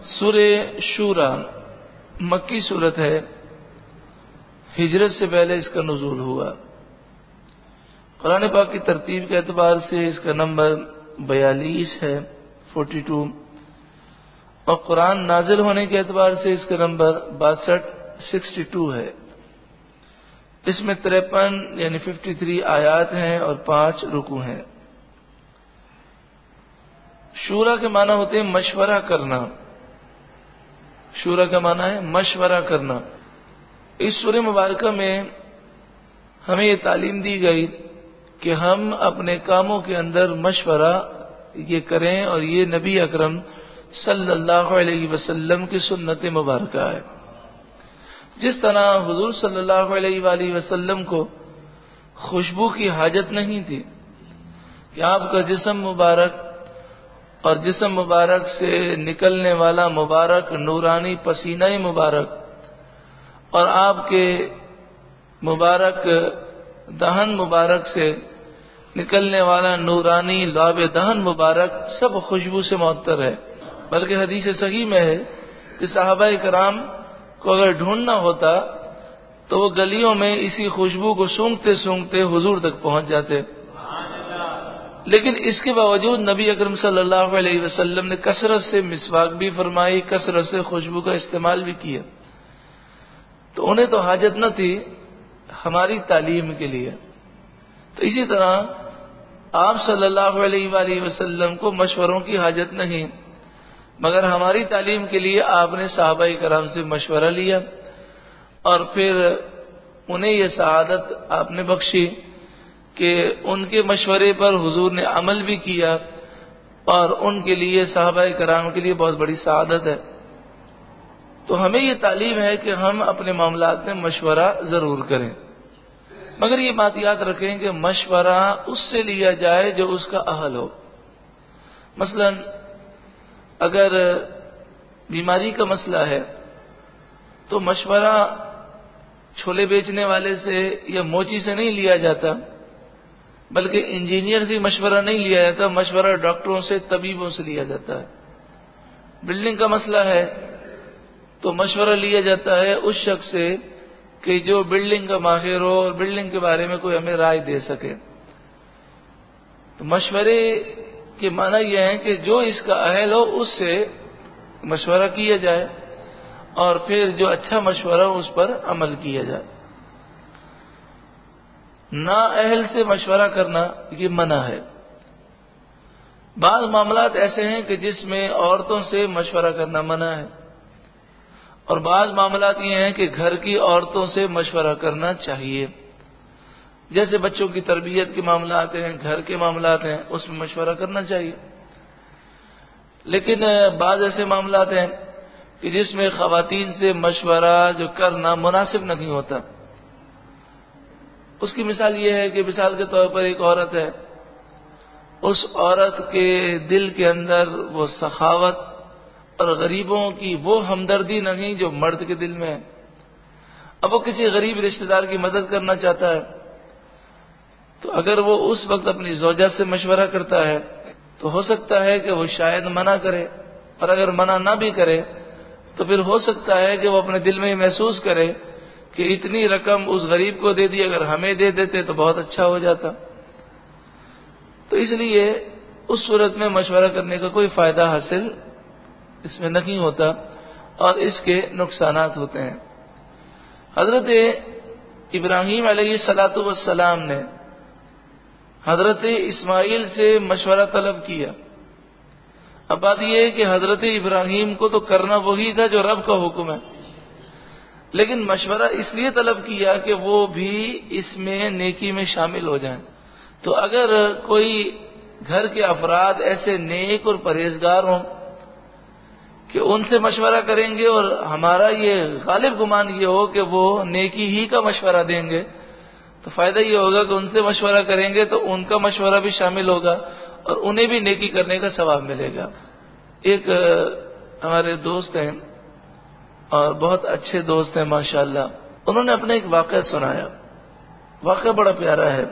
سورہ شورى مکی صورت ہے، ہجرت سے پہلے اس کا نزول ہوا۔ قرآن پاک کی ترتیب کے اعتبار سے اس کا نمبر 42 ہے 42، اور قرآن نازل ہونے کے اعتبار سے اس کا نمبر 62 ہے۔ اس میں 53 یعنی 53 آیات ہیں اور 5 رکوع ہیں۔ شورا کے معنی ہوتے ہیں مشورہ کرنا۔ شورا کا معنی ہے مشورہ کرنا۔ اس سورہ مبارکہ میں ہمیں یہ تعلیم دی گئی کہ ہم اپنے کاموں کے اندر مشورہ یہ کریں، اور یہ نبی اکرم صلی اللہ علیہ وسلم کی سنت مبارکہ ہے۔ جس طرح حضور صلی اللہ علیہ وآلہ وسلم کو خوشبو کی حاجت نہیں تھی کہ آپ کا جسم مبارک اور جسم مبارک سے نکلنے والا مبارک نورانی پسینہ مبارک اور آپ کے مبارک دہن مبارک سے نکلنے والا نورانی لعاب دہن مبارک سب خوشبو سے معطر ہے، بلکہ حدیث صحیح میں ہے کہ صحابہ کرام کو اگر ڈھونڈنا ہوتا تو وہ گلیوں میں اسی خوشبو کو سونگتے سونگتے حضور تک پہنچ جاتے، لیکن اس کے باوجود نبی اکرم صلی اللہ علیہ وسلم نے کثرت سے مسواک بھی فرمائی، کثرت سے خوشبو کا استعمال بھی کیا، تو انہیں تو حاجت نہ تھی، ہماری تعلیم کے لیے۔ تو اسی طرح آپ صلی اللہ علیہ وآلہ وسلم کو مشوروں کی حاجت نہیں، مگر ہماری تعلیم کے لیے آپ نے صحابہ کرام سے مشورہ لیا، اور پھر انہیں یہ سعادت آپ نے بخشی کہ ان کے مشورے پر حضور نے عمل بھی کیا، اور ان کے لیے صحابہ کرام کے لیے بہت بڑی سعادت ہے۔ تو ہمیں یہ تعلیم ہے کہ ہم اپنے معاملات میں مشورہ ضرور کریں، مگر یہ بات یاد رکھیں کہ مشورہ اس سے لیا جائے جو اس کا اہل ہو۔ مثلا اگر بیماری کا مسئلہ ہے تو مشورہ چھولے بیچنے والے سے یا موچی سے نہیں لیا جاتا، بلکہ انجینئر سے مشورہ نہیں لیا جاتا، مشورہ ڈاکٹروں سے طبیبوں سے لیا جاتا ہے۔ بلڈنگ کا مسئلہ ہے تو مشورہ لیا جاتا ہے اس شخص سے کہ جو بلڈنگ کا ماہر ہو اور بلڈنگ کے بارے میں کوئی ہمیں رائے دے سکے۔ تو مشورے کے معنی یہ ہے کہ جو اس کا اہل ہو اس سے مشورہ کیا جائے، اور پھر جو اچھا مشورہ ہو اس پر عمل کیا جائے۔ نا اہل سے مشورہ کرنا یہ منع ہے۔ بعض معاملات ایسے ہیں کہ جس میں عورتوں سے مشورہ کرنا منع ہے، اور بعض معاملات یہ ہیں کہ گھر کی عورتوں سے مشورہ کرنا چاہیے، جیسے بچوں کی تربیت کے معاملات ہیں، گھر کے معاملات ہیں، اس میں مشورہ کرنا چاہیے۔ لیکن بعض ایسے معاملات ہیں کہ جس میں خواتین سے مشورہ جو کرنا مناسب نہیں ہوتا۔ اس کی مثال یہ ہے کہ مثال کے طور پر ایک عورت ہے، اس عورت کے دل کے اندر وہ سخاوت اور غریبوں کی وہ ہمدردی نہیں جو مرد کے دل میں ہے۔ اب وہ کسی غریب رشتہ دار کی مدد کرنا چاہتا ہے، تو اگر وہ اس وقت اپنی زوجہ سے مشورہ کرتا ہے تو ہو سکتا ہے کہ وہ شاید منع کرے، اور اگر منع نہ بھی کرے تو پھر ہو سکتا ہے کہ وہ اپنے دل میں محسوس کرے کہ اتنی رقم اس غریب کو دے دی، اگر ہمیں دے دیتے تو بہت اچھا ہو جاتا۔ تو اس لیے اس صورت میں مشورہ کرنے کا کوئی فائدہ حاصل اس میں نہیں ہوتا، اور اس کے نقصانات ہوتے ہیں۔ حضرت ابراہیم علیہ السلام نے حضرت اسماعیل سے مشورہ طلب کیا۔ اب بات یہ ہے کہ حضرت ابراہیم کو تو کرنا وہی تھا جو رب کا حکم ہے، لیکن مشورہ اس لیے طلب کیا کہ وہ بھی اس میں نیکی میں شامل ہو جائیں۔ تو اگر کوئی گھر کے افراد ایسے نیک اور پرہیزگار ہوں کہ ان سے مشورہ کریں گے اور ہمارا یہ غالب گمان یہ ہو کہ وہ نیکی ہی کا مشورہ دیں گے، تو فائدہ یہ ہوگا کہ ان سے مشورہ کریں گے تو ان کا مشورہ بھی شامل ہوگا اور انہیں بھی نیکی کرنے کا ثواب ملے گا۔ ایک ہمارے دوست ہیں اور بہت اچھے دوست ہیں ماشاءاللہ، انہوں نے اپنا ایک واقعہ سنایا، واقعہ بڑا پیارا ہے،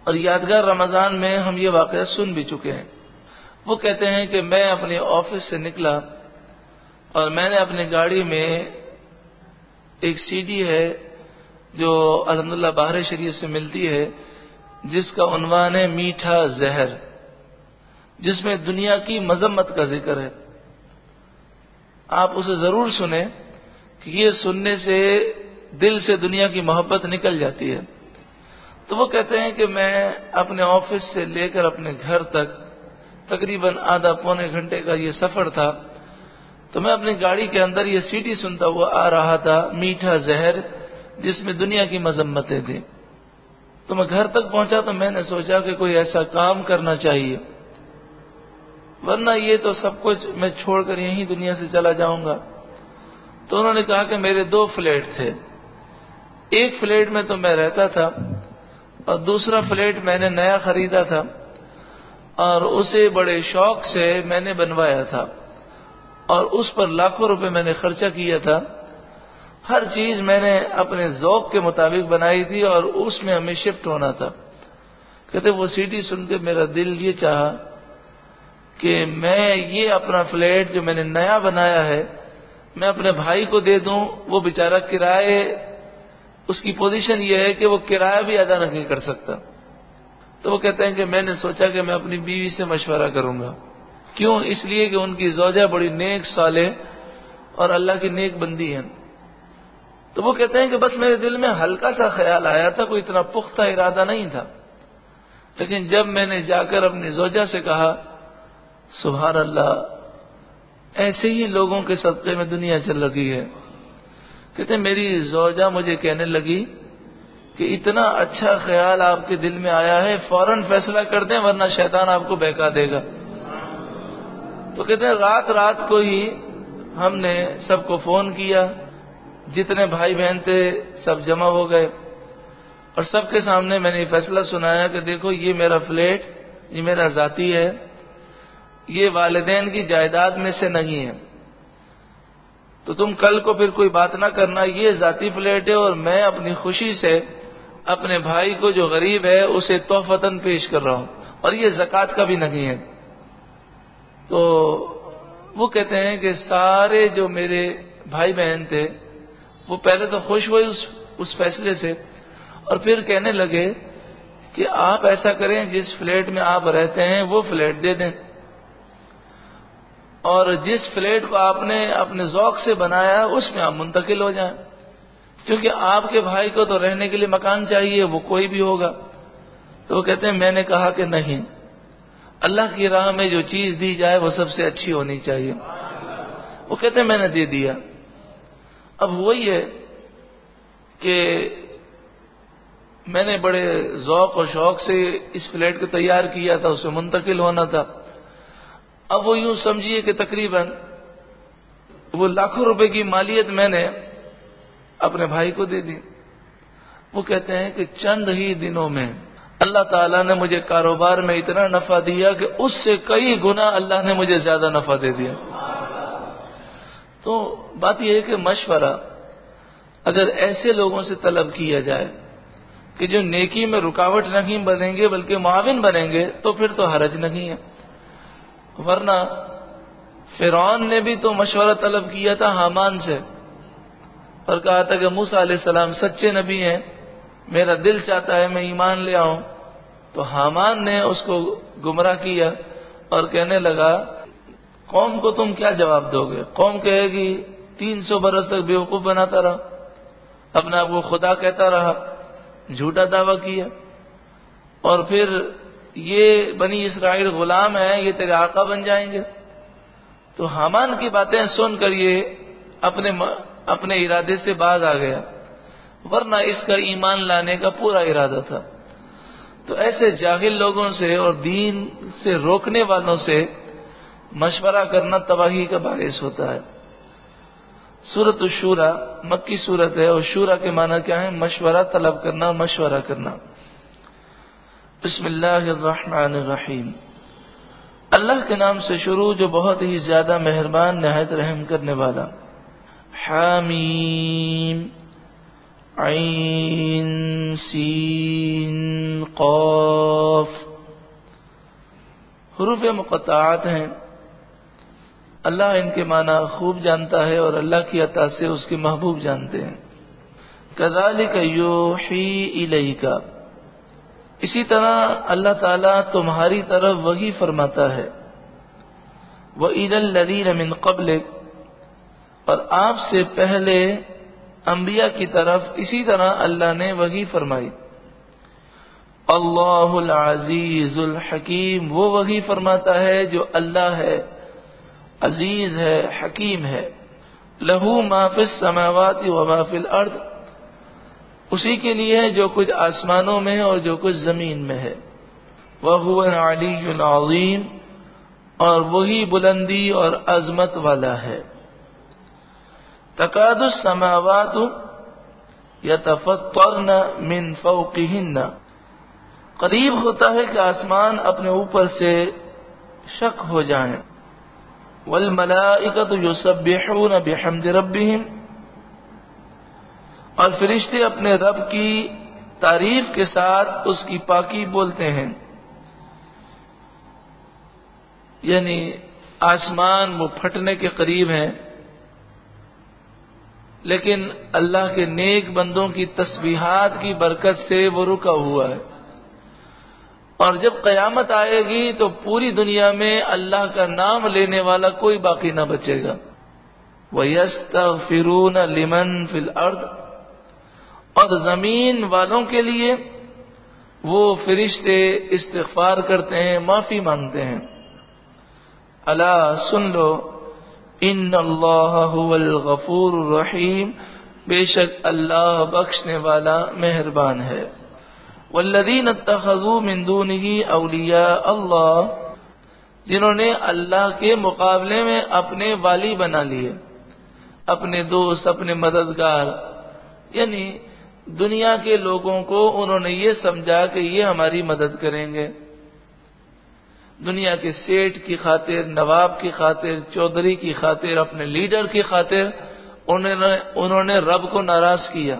اور یادگار رمضان میں ہم یہ واقعہ سن بھی چکے ہیں۔ وہ کہتے ہیں کہ میں اپنے آفس سے نکلا اور میں نے اپنی گاڑی میں ایک سی ڈی ہے جو الحمدللہ باہر شریعت سے ملتی ہے، جس کا عنوان ہے میٹھا زہر، جس میں دنیا کی مذمت کا ذکر ہے۔ آپ اسے ضرور سنیں کہ یہ سننے سے دل سے دنیا کی محبت نکل جاتی ہے۔ تو وہ کہتے ہیں کہ میں اپنے آفس سے لے کر اپنے گھر تک تقریباً آدھا پونے گھنٹے کا یہ سفر تھا، تو میں اپنی گاڑی کے اندر یہ سی ڈی سنتا ہوا آ رہا تھا، میٹھا زہر، جس میں دنیا کی مذمتیں تھیں۔ تو میں گھر تک پہنچا تو میں نے سوچا کہ کوئی ایسا کام کرنا چاہیے، ورنہ یہ تو سب کچھ میں چھوڑ کر یہیں دنیا سے چلا جاؤں گا۔ تو انہوں نے کہا کہ میرے 2 فلیٹ تھے، ایک فلیٹ میں تو میں رہتا تھا اور دوسرا فلیٹ میں نے نیا خریدا تھا اور اسے بڑے شوق سے میں نے بنوایا تھا اور اس پر لاکھوں روپے میں نے خرچہ کیا تھا۔ ہر چیز میں نے اپنے ذوق کے مطابق بنائی تھی اور اس میں ہمیں شفٹ ہونا تھا۔ کہتے وہ سی ڈی سن کے میرا دل یہ چاہا کہ میں یہ اپنا فلیٹ جو میں نے نیا بنایا ہے میں اپنے بھائی کو دے دوں، وہ بیچارہ کرائے، اس کی پوزیشن یہ ہے کہ وہ کرایہ بھی ادا نہیں کر سکتا۔ تو وہ کہتے ہیں کہ میں نے سوچا کہ میں اپنی بیوی سے مشورہ کروں گا۔ کیوں؟ اس لیے کہ ان کی زوجہ بڑی نیک صالح اور اللہ کی نیک بندی ہے۔ تو وہ کہتے ہیں کہ بس میرے دل میں ہلکا سا خیال آیا تھا، کوئی اتنا پختہ ارادہ نہیں تھا، لیکن جب میں نے جا کر اپنی زوجہ سے کہا، سبحان اللہ، ایسے ہی لوگوں کے صدقے میں دنیا چل رہی ہے۔ کہتے ہیں میری زوجہ مجھے کہنے لگی کہ اتنا اچھا خیال آپ کے دل میں آیا ہے، فوراً فیصلہ کر دیں ورنہ شیطان آپ کو بہکا دے گا۔ تو کہتے ہیں رات کو ہی ہم نے سب کو فون کیا، جتنے بھائی بہن تھے سب جمع ہو گئے اور سب کے سامنے میں نے یہ فیصلہ سنایا کہ دیکھو یہ میرا فلیٹ، یہ میرا ذاتی ہے، یہ والدین کی جائیداد میں سے نہیں ہے، تو تم کل کو پھر کوئی بات نہ کرنا، یہ ذاتی فلیٹ ہے اور میں اپنی خوشی سے اپنے بھائی کو جو غریب ہے اسے تحفتاً پیش کر رہا ہوں اور یہ زکوٰۃ کا بھی نہیں ہے۔ تو وہ کہتے ہیں کہ سارے جو میرے بھائی بہن تھے وہ پہلے تو خوش ہوئے اس فیصلے سے اور پھر کہنے لگے کہ آپ ایسا کریں جس فلیٹ میں آپ رہتے ہیں وہ فلیٹ دے دیں اور جس فلیٹ کو آپ نے اپنے ذوق سے بنایا اس میں آپ منتقل ہو جائیں، کیونکہ آپ کے بھائی کو تو رہنے کے لیے مکان چاہیے، وہ کوئی بھی ہوگا۔ تو وہ کہتے ہیں میں نے کہا کہ نہیں، اللہ کی راہ میں جو چیز دی جائے وہ سب سے اچھی ہونی چاہیے۔ وہ کہتے ہیں میں نے دے دیا۔ اب وہی ہے کہ میں نے بڑے ذوق اور شوق سے اس فلیٹ کو تیار کیا تھا، اس میں منتقل ہونا تھا۔ اب وہ یوں سمجھیے کہ تقریباً وہ لاکھوں روپے کی مالیت میں نے اپنے بھائی کو دے دی۔ وہ کہتے ہیں کہ چند ہی دنوں میں اللہ تعالیٰ نے مجھے کاروبار میں اتنا نفع دیا کہ اس سے کئی گنا اللہ نے مجھے زیادہ نفع دے دیا۔ تو بات یہ ہے کہ مشورہ اگر ایسے لوگوں سے طلب کیا جائے کہ جو نیکی میں رکاوٹ نہیں بنیں گے بلکہ معاون بنیں گے تو پھر تو حرج نہیں ہے، ورنہ فرعون نے بھی تو مشورہ طلب کیا تھا حامان سے اور کہا تھا کہ موسیٰ علیہ السلام سچے نبی ہیں، میرا دل چاہتا ہے میں ایمان لے آؤں۔ تو حامان نے اس کو گمراہ کیا اور کہنے لگا قوم کو تم کیا جواب دو گے؟ قوم کہے گی 300 برس تک بیوقوف بناتا رہا، اپنے آپ کو خدا کہتا رہا، جھوٹا دعویٰ کیا، اور پھر یہ بنی اسرائیل غلام ہیں، یہ تیرے آقا بن جائیں گے۔ تو حامان کی باتیں سن کر یہ اپنے ارادے سے باز آ گیا، ورنہ اس کا ایمان لانے کا پورا ارادہ تھا۔ تو ایسے جاہل لوگوں سے اور دین سے روکنے والوں سے مشورہ کرنا تباہی کا باعث ہوتا ہے۔ سورۃ الشورى مکی سورت ہے اور شورا کے معنی کیا ہے؟ مشورہ طلب کرنا، مشورہ کرنا۔ بسم اللہ الرحمن الرحیم، اللہ کے نام سے شروع جو بہت ہی زیادہ مہربان نہایت رحم کرنے والا۔ حامیم عین سین قاف حروف مقطعات ہیں، اللہ ان کے معنی خوب جانتا ہے اور اللہ کی عطا سے اس کے محبوب جانتے ہیں۔ کذالک یوحی الیک، اسی طرح اللہ تعالیٰ تمہاری طرف وحی فرماتا ہے۔ وَإِلَى الَّذِينَ مِن قَبْلِكَ، اور آپ سے پہلے انبیاء کی طرف اسی طرح اللہ نے وحی فرمائی۔ اللہ العزیز الحکیم، وہ وحی فرماتا ہے جو اللہ ہے، عزیز ہے، حکیم ہے۔ لہو ما فی السماوات و ما فی الارض، اسی کے لیے ہے جو کچھ آسمانوں میں ہے اور جو کچھ زمین میں ہے۔ وَهُوَ الْعَلِيُّ الْعَظِيمُ، اور وہی بلندی اور عظمت والا ہے۔ تکاد السماوات یتفطرن من فوقہن، قریب ہوتا ہے کہ آسمان اپنے اوپر سے شق ہو جائیں۔ والملائکۃ یسبحون بحمد ربہم، اور فرشتے اپنے رب کی تعریف کے ساتھ اس کی پاکی بولتے ہیں۔ یعنی آسمان وہ پھٹنے کے قریب ہیں، لیکن اللہ کے نیک بندوں کی تسبیحات کی برکت سے وہ رکا ہوا ہے، اور جب قیامت آئے گی تو پوری دنیا میں اللہ کا نام لینے والا کوئی باقی نہ بچے گا۔ وَيَسْتَغْفِرُونَ لِمَنْ فِي الْأَرْضِ، اور زمین والوں کے لیے وہ فرشتے استغفار کرتے ہیں، معافی مانگتے ہیں۔ الا سن لو، ان اللہ هو الغفور الرحیم، بے شک اللہ بخشنے والا مہربان ہے۔ والذین اتخذوا من دونہ اولیاء اللہ، جنہوں نے اللہ کے مقابلے میں اپنے والی بنا لیے، اپنے دوست، اپنے مددگار، یعنی دنیا کے لوگوں کو انہوں نے یہ سمجھا کہ یہ ہماری مدد کریں گے۔ دنیا کے سیٹ کی خاطر، نواب کی خاطر، چودھری کی خاطر، اپنے لیڈر کی خاطر انہوں نے رب کو ناراض کیا۔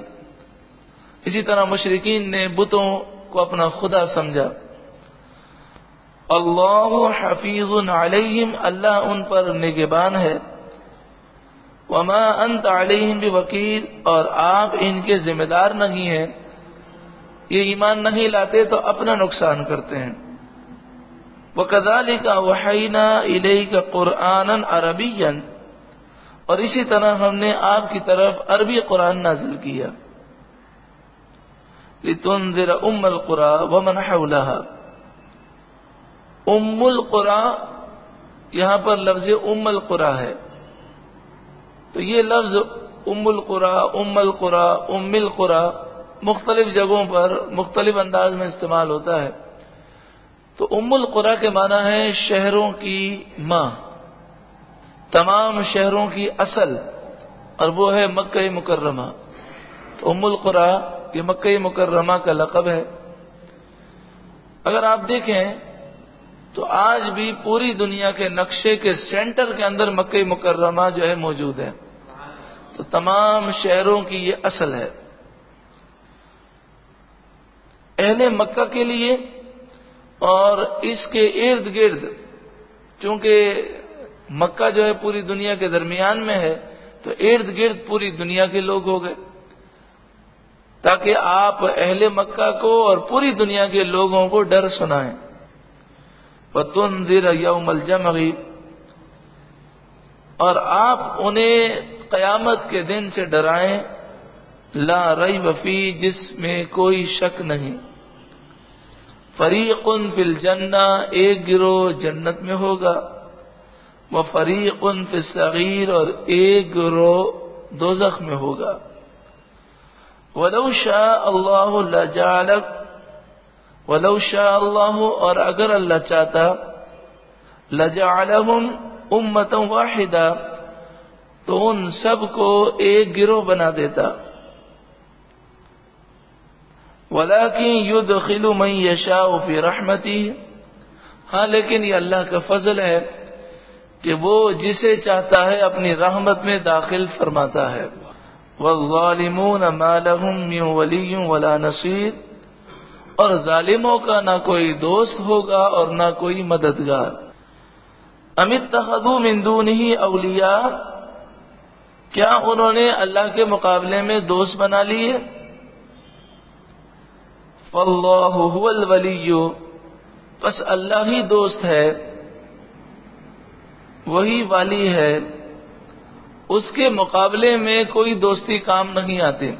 اسی طرح مشرکین نے بتوں کو اپنا خدا سمجھا۔ اللہ حفیظ علیہم، اللہ ان پر نگہبان ہے۔ وما انت علیہم بوکیل، اور آپ ان کے ذمہ دار نہیں ہیں۔ یہ ایمان نہیں لاتے تو اپنا نقصان کرتے ہیں۔ وَكَذَلِكَ أَوْحَيْنَا إِلَيْكَ قُرْآنًا عَرَبِيًّا، اور اسی طرح ہم نے آپ کی طرف عربی قرآن نازل کیا۔ لِتُنذِرَ أُمَّ الْقُرَى وَمَنْ حَوْلَهَا، ام القرى، یہاں پر لفظ ام القرى ہے، تو یہ لفظ ام القرى، ام القرى، ام القرى مختلف جگہوں پر مختلف انداز میں استعمال ہوتا ہے۔ تو ام القرى کے معنی ہے شہروں کی ماں، تمام شہروں کی اصل، اور وہ ہے مکہ مکرمہ۔ تو ام القرى یہ مکہ مکرمہ کا لقب ہے۔ اگر آپ دیکھیں تو آج بھی پوری دنیا کے نقشے کے سینٹر کے اندر مکہ مکرمہ جو ہے موجود ہے، تو تمام شہروں کی یہ اصل ہے۔ اہل مکہ کے لیے اور اس کے ارد گرد، چونکہ مکہ جو ہے پوری دنیا کے درمیان میں ہے، تو ارد گرد پوری دنیا کے لوگ ہو گئے، تاکہ آپ اہل مکہ کو اور پوری دنیا کے لوگوں کو ڈر سنائیں۔ وَتُنذِرَ يَوْمَ الْجَمْعِ، اور آپ انہیں قیامت کے دن سے ڈرائیں، لا ریب فیہ، جس میں کوئی شک نہیں۔ فریق فی الجنہ، ایک گروہ جنت میں ہوگا، وفریق فی السعیر، اور ایک گروہ دوزخ میں ہوگا۔ وَلَوْ شَاءَ اللَّهُ لَجَعَلَكَ، وَلَوْ شَاءَ اللَّهُ، اور اگر اللہ چاہتا، لَجَعَلَهُمْ أُمَّةً وَاحِدَةً، تو ان سب کو ایک گروہ بنا دیتا۔ وَلَكِنْ يُدْخِلُ مَنْ يَشَاءُ فِي رَحْمَتِهِ، ہاں لیکن یہ اللہ کا فضل ہے کہ وہ جسے چاہتا ہے اپنی رحمت میں داخل فرماتا ہے۔ وَالظَّالِمُونَ مَا لَهُم مِّن وَلِيٍّ وَلَا نَصِيرٍ، اور ظالموں کا نہ کوئی دوست ہوگا اور نہ کوئی مددگار۔ ام اتخذوا من دونہ اولیاء، کیا انہوں نے اللہ کے مقابلے میں دوست بنا لیے؟ فاللہ هو الولی، پس اللہ ہی دوست ہے، وہی والی ہے، اس کے مقابلے میں کوئی دوستی کام نہیں آتی۔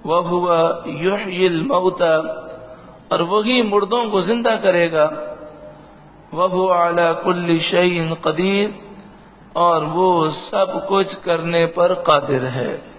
وَهُوَ يُحْيِي الْمَوْتَى، اور وہی مردوں کو زندہ کرے گا۔ وَهُوَ عَلَى كُلِّ شَيْءٍ قَدِيرٌ، اور وہ سب کچھ کرنے پر قادر ہے۔